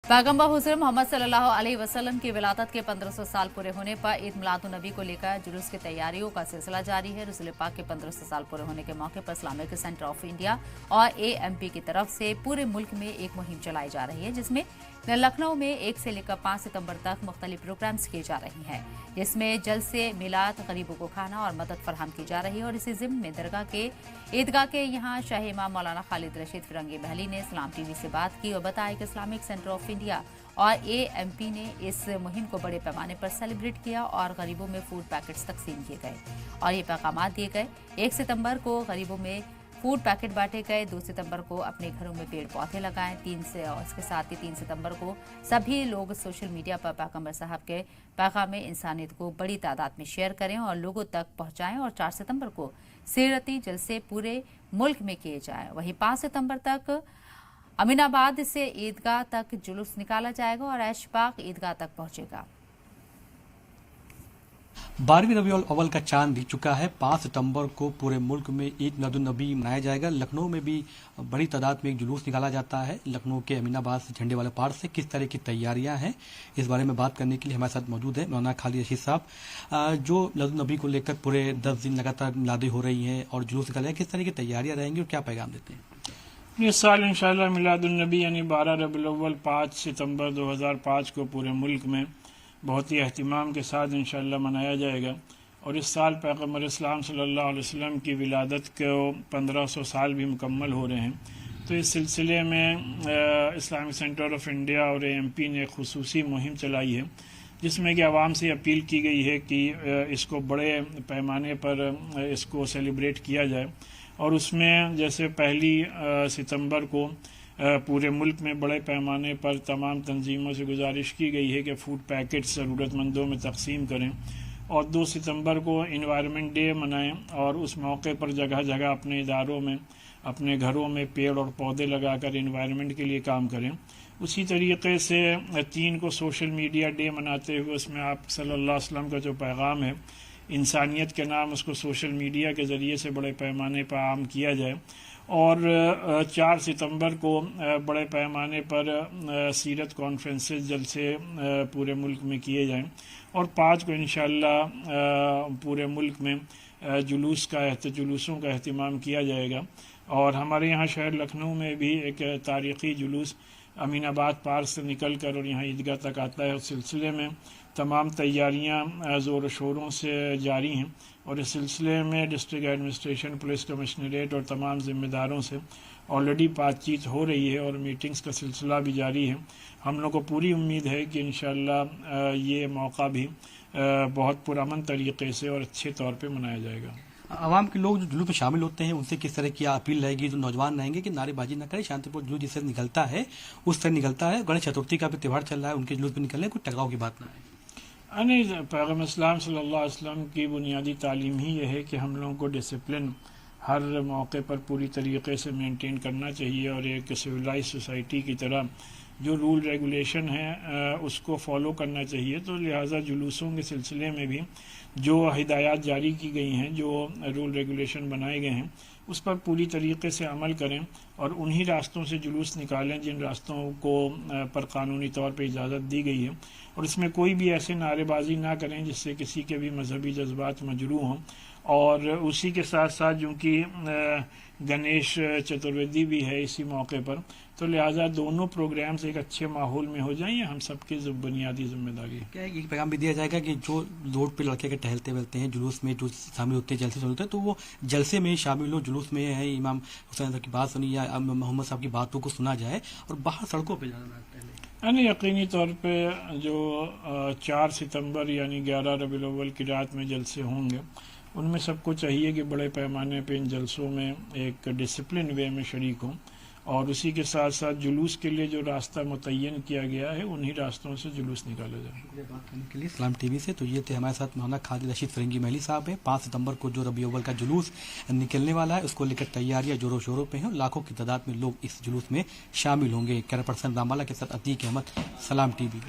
पैगंबर हुज़ूर मोहम्मद सल्लल्लाहु अलैहि वसल्लम की विलादत के 1500 साल पूरे होने पर ईद मिलादुन्नबी को लेकर जुलूस की तैयारियों का सिलसिला जारी है। रसूल पाक के 1500 साल पूरे होने के मौके पर इस्लामिक सेंटर ऑफ इंडिया और एएमपी की तरफ से पूरे मुल्क में एक मुहिम चलाई जा रही है, जिसमें लखनऊ में 1 से लेकर 5 सितंबर तक मुख्तलिफ प्रोग्राम्स किए जा रहे हैं, जिसमें जलसे, मिलाद, गरीबों को खाना और मदद फराहम की जा रही है। और इसी जिम्न में दरगाह के ईदगाह के यहाँ शाही इमाम मौलाना खालिद रशीद फिरंगी महली ने इस्लाम टीवी से बात की और बताया कि इस्लामिक सेंटर ऑफ इंडिया और एएमपी ने इस मुहिम को बड़े पैमाने पर सेलिब्रेट किया और गरीबों में फूड पैकेट्स तकसीम किए गए और ये पैगाम दिए गए। 1 सितंबर को गरीबों में फूड पैकेट बांटे गए, 2 सितंबर को अपने घरों में पेड़ पौधे लगाएं, 3 से और इसके साथ ही 3 सितंबर को सभी लोग सोशल मीडिया पर पैगंबर साहब के पैगाम इंसानियत को बड़ी तादाद में शेयर करें और लोगों तक पहुंचाएं और 4 सितंबर को सीरती जलसे पूरे मुल्क में किए जाएं। वहीं 5 सितंबर तक अमीनाबाद से ईदगाह तक जुलूस निकाला जाएगा और ऐशबाग ईदगाह तक पहुंचेगा। 12वीं रबीउल अव्वल का चांद दिख चुका है। 5 सितंबर को पूरे मुल्क में ईद मिलादुन्नबी मनाया जाएगा। लखनऊ में भी बड़ी तादाद में एक जुलूस निकाला जाता है। लखनऊ के अमीनाबाद से झंडे वाले पार से किस तरह की तैयारियां हैं, इस बारे में बात करने के लिए हमारे साथ मौजूद है मौलाना खालिद रशीद साहब। जो मिलादुन्नबी को लेकर पूरे 10 दिन लगातार मिलादें हो रही हैं और जुलूस निकाला है, किस तरह की तैयारियां रहेंगी और क्या पैगाम देते हैं? इस साल इंशाअल्लाह मिलादुन्नबी यानी 12 रबीउल अव्वल 5 सितंबर 2005 को पूरे मुल्क में बहुत ही अहतमाम के साथ इंशाअल्लाह मनाया जाएगा। और इस साल पैगंबर इस्लाम सल्लल्लाहु अलैहि वसल्लम की विलादत को 1500 साल भी मुकम्मल हो रहे हैं। तो इस सिलसिले में इस्लामिक सेंटर ऑफ इंडिया और एएमपी ने खुसूसी मुहिम चलाई है, जिसमें कि आवाम से अपील की गई है कि इसको बड़े पैमाने पर इसको सेलिब्रेट किया जाए। और उसमें जैसे 1 सितंबर को पूरे मुल्क में बड़े पैमाने पर तमाम तंजीमों से गुजारिश की गई है कि फ़ूड पैकेट ज़रूरतमंदों में तकसीम करें और 2 सितंबर को इन्वायरमेंट डे मनाएं और उस मौके पर जगह जगह अपने इदारों में, अपने घरों में पेड़ और पौधे लगाकर इन्वायरमेंट के लिए काम करें। उसी तरीके से 3 को सोशल मीडिया डे मनाते हुए उसमें आप सल्लल्लाहु अलैहि वसल्लम का जो पैगाम है इंसानियत के नाम, उसको सोशल मीडिया के ज़रिए से बड़े पैमाने पर आम किया जाए। और 4 सितंबर को बड़े पैमाने पर सीरत कॉन्फ्रेंसेस जलसे पूरे मुल्क में किए जाएं और 5 को इंशाअल्लाह पूरे मुल्क में जुलूसों का अहतमाम किया जाएगा। और हमारे यहाँ शहर लखनऊ में भी एक तारीख़ी जुलूस अमीनाबाद पार से निकल कर और यहाँ ईदगाह तक आता है। उस सिलसिले में तमाम तैयारियां ज़ोर शोरों से जारी हैं और इस सिलसिले में डिस्ट्रिक्ट एडमिनिस्ट्रेशन, पुलिस कमिश्नरेट और तमाम ज़िम्मेदारों से ऑलरेडी बातचीत हो रही है और मीटिंग्स का सिलसिला भी जारी है। हम लोग को पूरी उम्मीद है कि इंशाअल्लाह ये मौका भी बहुत पुरअमन तरीके से और अच्छे तौर पे मनाया जाएगा। आवाम के लोग जो जुलूस में शामिल होते हैं उनसे किस तरह की अपील रहेगी? जो नौजवान रहेंगे कि नारेबाजी न करें, शांतिपूर्ण जुलूस जिससे निकलता है उस तरह निकलता है। गणेश चतुर्थी का भी त्यौहार चल रहा है, उनके जुलूस में निकलने कोई टकराव की बात ना है। नहीं, पैगंबर इस्लाम सल्लल्लाहु अलैहि वसल्लम की बुनियादी तालीम ही यह है कि हम लोगों को डिसिप्लिन हर मौके पर पूरी तरीके से मेंटेन करना चाहिए और एक सिविलाइज सोसाइटी की तरह जो रूल रेगुलेशन है उसको फॉलो करना चाहिए। तो लिहाजा जुलूसों के सिलसिले में भी जो हिदायत जारी की गई हैं, जो रूल रेगुलेशन बनाए गए हैं, उस पर पूरी तरीके से अमल करें और उन्हीं रास्तों से जुलूस निकालें जिन रास्तों को पर कानूनी तौर पर इजाज़त दी गई है। और इसमें कोई भी ऐसे नारेबाजी ना करें जिससे किसी के भी मजहबी जज्बात मजरूह हों। और उसी के साथ साथ चूँकि गणेश चतुर्वेदी भी है इसी मौके पर, तो लिहाजा दोनों प्रोग्राम्स एक अच्छे माहौल में हो जाएं, हम सबकी बुनियादी जिम्मेदारी है। क्या एक पैगाम भी दिया जाएगा कि जो रोड पे लड़के के टहलते वहलते हैं, जुलूस में जो शामिल होते हैं, जलसे होते हैं, तो वो जलसे में शामिल हो, जुलूस में है इमाम हुसैन साहब की बात सुनी या मोहम्मद साहब की बातों को सुना जाए और बाहर सड़कों पर जाना यानी यकीनी तौर पे जो 4 सितंबर यानी 11 रबीउल अव्वल की रात में जलसे होंगे, उनमें सबको चाहिए कि बड़े पैमाने पे इन जलसों में एक डिसिप्लिन वे में शरीक हों और उसी के साथ साथ जुलूस के लिए जो रास्ता मुतय्यन किया गया है उन्हीं रास्तों से जुलूस निकाला जाए। बात करने के लिए इस्लाम टीवी से तो ये थे हमारे साथ मौलाना खालिद रशीद फिरंगी महली साहब हैं। 5 सितंबर को जो रबीउल अव्वल का जुलूस निकलने वाला है उसको लेकर तैयारियां जोरों शोरों पे हैं। लाखों की तादाद में लोग इस जुलूस में शामिल होंगे। कैमरा पर्सन रामवाला के साथ अतीक अहमद, सलाम टीवी।